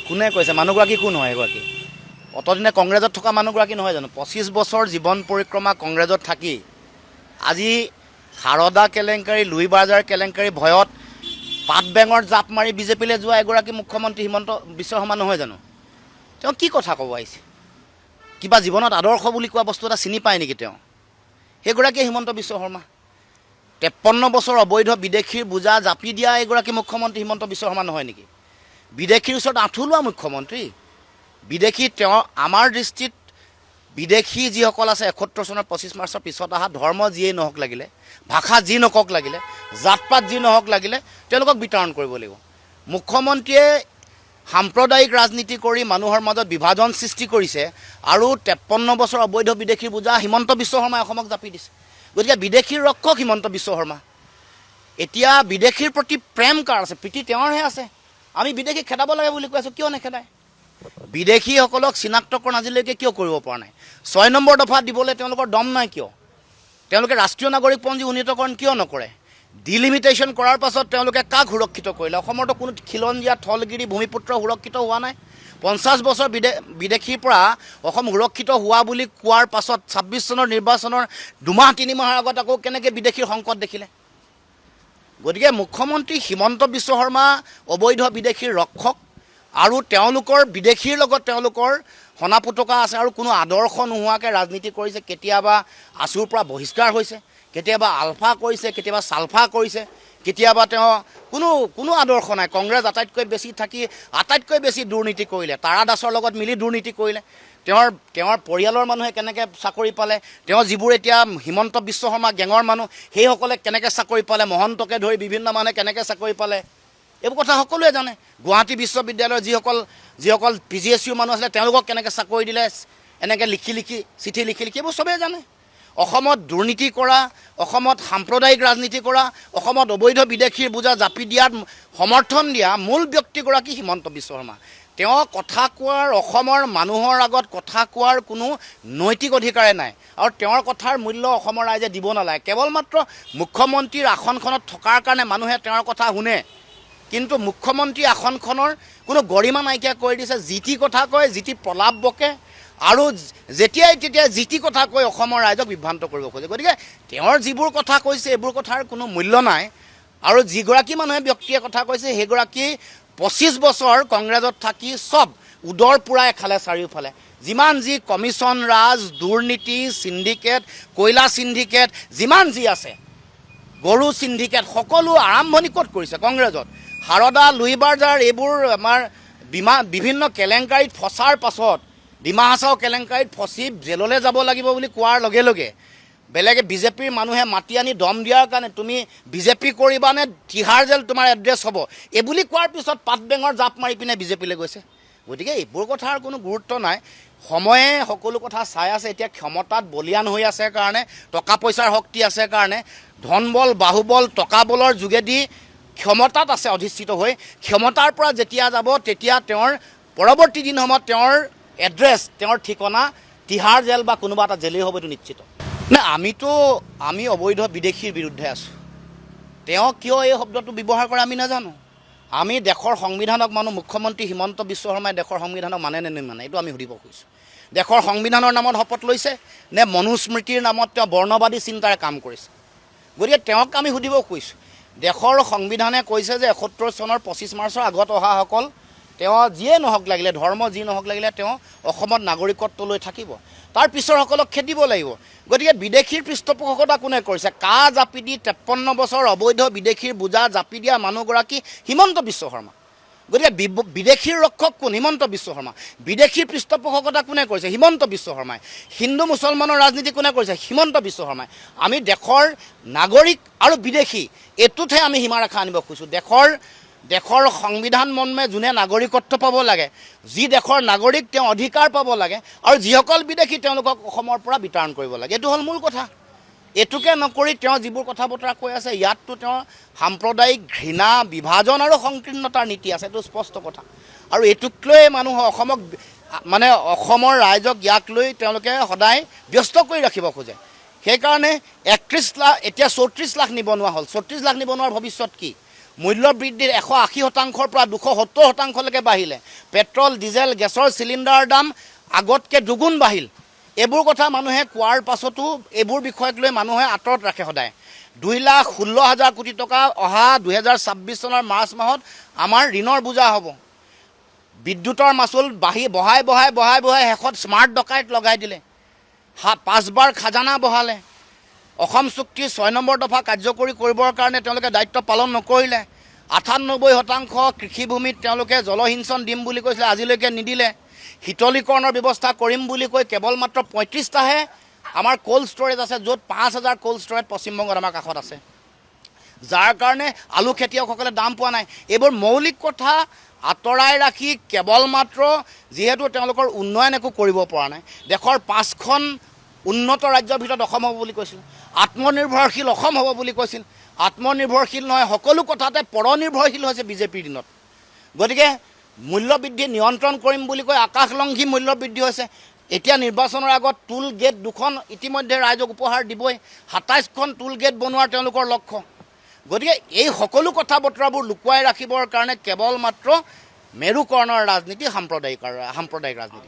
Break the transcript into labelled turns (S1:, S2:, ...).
S1: কোনে কৈছে মানুহগৰাকী কোন হয় এগৰাকী অতদিনে কংগ্ৰেছত থকা মানুহগৰাকী নহয় জানো 25 বছৰ জীৱন পৰিক্ৰমা কংগ্ৰেছত থাকি আজি সাৰদা কেলেংকাৰী লুই বাজাৰ কেলেংকাৰী ভয়ত পাত বেঙৰ জাপ মাৰি বিজেপিলৈ যোৱা এগৰাকী মুখ্যমন্ত্ৰী হিমন্ত বিশ্ব শৰ্মা নহয় জানো তেওঁ কি কথা ক'ব আহিছে কিবা জীৱনত আদৰ্শ বুলি কোৱা বস্তু এটা চিনি পায় নেকি তেওঁ সেইগৰাকী হিমন্ত বিশ্ব শৰ্মা 53 বছৰ অবৈধ বিদেশীৰ বোজা জাপি দিয়া এগৰাকী মুখ্যমন্ত্ৰী হিমন্ত বিশ্ব শৰ্মা নহয় নেকি বিদেশীৰ ওচৰত আঁঠু লোৱা মুখ্যমন্ত্ৰী বিদেশী তেওঁ আমাৰ দৃষ্টিত বিদেশী যিসকল আছে 71 চনৰ 25 মাৰ্চৰ পিছত অহা ধৰ্ম যিয়েই নহওক লাগিলে ভাষা যি নকক লাগিলে জাতপাত যি নহওক লাগিলে তেওঁলোকক বিতৰণ কৰিব লাগিব মুখ্যমন্ত্ৰীয়ে সাম্প্ৰদায়িক ৰাজনীতি কৰি মানুহৰ মাজত বিভাজন সৃষ্টি কৰিছে আৰু 53 বছৰ অবৈধ বিদেশীৰ বোজা হিমন্ত বিশ্ব শৰ্মাই অসমক জাপি দিছে গতিকে বিদেশীৰ ৰক্ষক হিমন্ত বিশ্ব শৰ্মা এতিয়া বিদেশীৰ প্ৰতি প্ৰেম কাৰ আছে প্ৰীতি তেওঁৰহে আছে আমি বিদেশী খেদাব লাগে বুলি কৈছোঁ কিয় নেখেদায় বিদেশীসকলক চিনাক্তকৰণ আজিলৈকে কিয় কৰিব পৰা নাই 6 নম্বৰ দফা দিবলৈ তেওঁলোকৰ দম নাই কিয় তেওঁলোকে ৰাষ্ট্ৰীয় নাগৰিকপঞ্জী উন্নীতকৰণ কিয় নকৰে ডিলিমিটেশ্যন কৰাৰ পাছত তেওঁলোকে কাক সুৰক্ষিত কৰিলে অসমৰতো কোনো খিলঞ্জীয়া থলগিৰি ভূমিপুত্ৰ সুৰক্ষিত হোৱা নাই 50 বছৰ বিদেশীৰ পৰা অসম সুৰক্ষিত হোৱা বুলি কোৱাৰ পাছত 26 চনৰ নিৰ্বাচনৰ 2-3 মাহৰ আগত আকৌ কেনেকৈ বিদেশীৰ সংকট দেখিলে গতিকে মুখ্যমন্ত্ৰী হিমন্ত বিশ্ব শৰ্মা অবৈধ বিদেশীৰ ৰক্ষক আৰু তেওঁলোকৰ বিদেশীৰ লগত তেওঁলোকৰ হনাপুটকা আছে আৰু কোনো আদৰ্শ নোহোৱাকৈ ৰাজনীতি কৰিছে কেতিয়াবা আছুৰ পৰা বহিষ্কাৰ হৈছে কেতিয়াবা আলফা কৰিছে কেতিয়াবা সালফা কৰিছে কেতিয়াবা তেওঁ কোনো আদৰ্শ নাই কংগ্ৰেছ আটাইতকৈ বেছি থাকি আটাইতকৈ বেছি দুৰ্নীতি কৰিলে তাৰা দাসৰ লগত মিলি দুৰ্নীতি কৰিলে তেওঁৰ পৰিয়ালৰ মানুহে কেনেকৈ চাকৰি পালে তেওঁ যিবোৰ এতিয়া হিমন্ত বিশ্ব শৰ্মা গেঙৰ মানুহ সেইসকলে কেনেকৈ চাকৰি পালে মহন্তকে ধৰি বিভিন্ন মানুহে কেনেকৈ চাকৰি পালে এইবোৰ কথা সকলোৱে জানে গুৱাহাটী বিশ্ববিদ্যালয়ৰ যিসকল PGSU মানুহ আছিলে তেওঁলোকক কেনেকৈ চাকৰি দিলে এনেকৈ চিঠি লিখি এইবোৰ চবেই জানে অসমত দুৰ্নীতি কৰা অসমত সাম্প্ৰদায়িক ৰাজনীতি কৰা অসমত অবৈধ বিদেশীৰ বোজা জাপি দিয়াত সমৰ্থন দিয়া মূল ব্যক্তিগৰাকী হিমন্ত বিশ্ব শৰ্মা তেওঁ কথা কোৱাৰ অসমৰ মানুহৰ আগত কথা কোৱাৰ কোনো নৈতিক অধিকাৰে নাই আৰু তেওঁৰ কথাৰ মূল্য অসমৰ ৰাইজে দিব নালাগে কেৱল মাত্ৰ মুখ্যমন্ত্ৰীৰ আসনখনত থকাৰ কাৰণে মানুহে তেওঁৰ কথা শুনে কিন্তু মুখ্যমন্ত্ৰী আসনখনৰ কোনো গৰিমা নাইকিয়া কৰি দিছে জিটি কথা কয় জিটি প্ৰলাপ বকে আৰু যেতিয়াই তেতিয়াই জিটি কথা কৈ অসমৰ ৰাইজক বিভ্ৰান্ত কৰিব খোজে গতিকে তেওঁৰ যিবোৰ কথা কৈছে এইবোৰ কথাৰ কোনো মূল্য নাই আৰু যিগৰাকী মানুহে ব্যক্তিয়ে কথা কৈছে সেইগৰাকী 25 বছৰ কংগ্ৰেছত থাকি সব উদৰ পুৰাই খালে চাৰিওফালে যিমান যি কমিশ্যন ৰাজ দুৰ্নীতি সিন্ডিকেট কয়লা সিন্ডিকেট যিমান যি আছে গৰু সিন্ডিকেট সকলো আৰম্ভণি ক'ত কৰিছে কংগ্ৰেছত সাৰদা লুই বাজাৰ এইবোৰ আমাৰ বিভিন্ন কেলেংকাৰীত ফচাৰ পাছত ডিমা হাছাও কেলেংকাৰীত ফচি জেললৈ যাব লাগিব বুলি কোৱাৰ লগে লগে বেলেগে বিজেপিৰ মানুহে মাতি আনি দম দিয়াৰ কাৰণে তুমি বিজেপি কৰিবা নে তিহাৰ জেল তোমাৰ এড্ৰেছ হ'ব এই বুলি কোৱাৰ পিছত পাত বেঙৰ জাপ মাৰি পিনে বিজেপিলৈ গৈছে গতিকে এইবোৰ কথাৰ কোনো গুৰুত্ব নাই সময়ে সকলো কথা চাই আছে এতিয়া ক্ষমতাত বলিয়ান হৈ আছে কাৰণে টকা পইচাৰ শক্তি আছে কাৰণে ধনবল বাহুবল টকা বলৰ যোগেদি ক্ষমতাত আছে অধিষ্ঠিত হৈ ক্ষমতাৰ পৰা যেতিয়া যাব তেতিয়া তেওঁৰ পৰৱৰ্তী দিন সময়ত তেওঁৰ এড্ৰেছ তেওঁৰ ঠিকনা তিহাৰ জেল বা কোনোবা এটা জেলেই হ'ব এইটো নিশ্চিত না আমি অবৈধ বিদেশীৰ বিৰুদ্ধে আছোঁ তেওঁ কিয় এই শব্দটো ব্যৱহাৰ কৰে আমি নাজানো আমি দেশৰ সংবিধানক মানুহ মুখ্যমন্ত্ৰী হিমন্ত বিশ্ব শৰ্মাই দেশৰ সংবিধানক মানে নে নিমানে এইটো আমি সুধিব খুজিছোঁ দেশৰ সংবিধানৰ নামত শপত লৈছে নে মনুস্মৃতিৰ নামত তেওঁ বৰ্ণবাদী চিন্তাৰে কাম কৰিছে গতিকে তেওঁক আমি সুধিব খুজিছোঁ দেশৰ সংবিধানে কৈছে যে 71 চনৰ 25 মাৰ্চৰ আগত অহাসকল তেওঁ যিয়ে নহওক লাগিলে ধৰ্ম যি নহওক লাগিলে তেওঁ অসমত নাগৰিকত্ব লৈ থাকিব তাৰ পিছৰসকলক খেদিব লাগিব গতিকে বিদেশীৰ পৃষ্ঠপোষকতা কোনে কৰিছে কা জাপি দি 53 বছৰ অবৈধ বিদেশীৰ বোজা জাপি দিয়া মানুহগৰাকী হিমন্ত বিশ্ব শৰ্মা গতিকে বিদেশীৰ ৰক্ষক কোন হিমন্ত বিশ্ব শৰ্মা বিদেশীৰ পৃষ্ঠপোষকতা কোনে কৰিছে হিমন্ত বিশ্ব শৰ্মাই হিন্দু মুছলমানৰ ৰাজনীতি কোনে কৰিছে হিমন্ত বিশ্ব শৰ্মাই আমি দেশৰ নাগৰিক আৰু বিদেশী এইটোতহে আমি সীমাৰেখা আনিব খুজিছোঁ দেশৰ সংবিধান মৰ্মে যোনে নাগৰিকত্ব পাব লাগে যি দেশৰ নাগৰিক তেওঁ অধিকাৰ পাব লাগে আৰু যিসকল বিদেশী তেওঁলোকক অসমৰ পৰা বিতৰণ কৰিব লাগে এইটো হ'ল মূল কথা এটুকে নকৰি তেওঁ যিবোৰ কথা বতৰা কৈ আছে ইয়াততো তেওঁ সাম্প্ৰদায়িক ঘৃণা বিভাজন আৰু সংকীৰ্ণতাৰ নীতি আছে এইটো স্পষ্ট কথা আৰু এইটোক লৈ মানুহ অসমক মানে অসমৰ ৰাইজক ইয়াক লৈ তেওঁলোকে সদায় ব্যস্ত কৰি ৰাখিব খোজে সেইকাৰণে 31 লাখ এতিয়া 34 লাখ নিবনুৱা হ'ল 34 লাখ নিবনুৱাৰ ভৱিষ্যত কি মূল্য বৃদ্ধিৰ 180%ৰ পৰা 270%লৈকে বাঢ়িলে। পেট্ৰল, ডিজেল, গেছৰ চিলিণ্ডাৰৰ দাম আগতকৈ দুগুণ বাঢ়িল। এইবোৰ কথা মানুহে কোৱাৰ পাছতো এইবোৰ বিষয়ক লৈ মানুহে আঁতৰত ৰাখে সদায়। 2,16,000 কোটি টকা অহা 2026 চনৰ মাৰ্চ মাহত আমাৰ ঋণৰ বোজা হ'ব। বিদ্যুতৰ মাচুল বঢ়াই শেষত স্মাৰ্ট ডকাইত লগাই দিলে। 5বাৰ খাজানা বঢ়ালে। অসম চুক্তিৰ 6 নম্বৰ দফা কাৰ্যকৰী কৰিবৰ কাৰণে তেওঁলোকে দায়িত্ব পালন নকৰিলে। 98% কৃষিভূমিত তেওঁলোকে জলসিঞ্চন দিম বুলি কৈছিলে, আজিলৈকে নিদিলে। শীতলীকৰণৰ ব্যৱস্থা কৰিম বুলি কৈ কেৱল মাত্ৰ 35টাহে আমাৰ কোল্ড ষ্ট'ৰেজ আছে, য'ত 5,000 কোল্ড ষ্ট'ৰেজ পশ্চিমবংগত আমাৰ কাষত আছে, যাৰ কাৰণে আলু খেতিয়কসকলে দাম পোৱা নাই। এইবোৰ মৌলিক কথা আঁতৰাই ৰাখি কেৱল মাত্ৰ যিহেতু তেওঁলোকৰ উন্নয়ন একো কৰিব পৰা নাই। দেশৰ 5খন উন্নত ৰাজ্যৰ ভিতৰত অসম হ'ব বুলি কৈছিল, আত্মনিৰ্ভৰশীল অসম হ'ব বুলি কৈছিল। আত্মনিৰ্ভৰশীল নহয়, সকলো কথাতে পৰনিৰ্ভৰশীল হৈছে বিজেপিৰ দিনত। গতিকে মূল্যবৃদ্ধি নিয়ন্ত্ৰণ কৰিম বুলি কৈ আকাশলংঘী মূল্যবৃদ্ধি হৈছে। এতিয়া নিৰ্বাচনৰ আগত টুল গেট 2খন ইতিমধ্যে ৰাইজক উপহাৰ দিবই। 27খন টুল গেট বনোৱাৰ তেওঁলোকৰ লক্ষ্য। গতিকে এই সকলো কথা বতৰাবোৰ লুকুৱাই ৰাখিবৰ কাৰণে কেৱল মাত্ৰ মেৰুকৰণৰ ৰাজনীতি, সাম্প্ৰদায়িক ৰাজনীতি।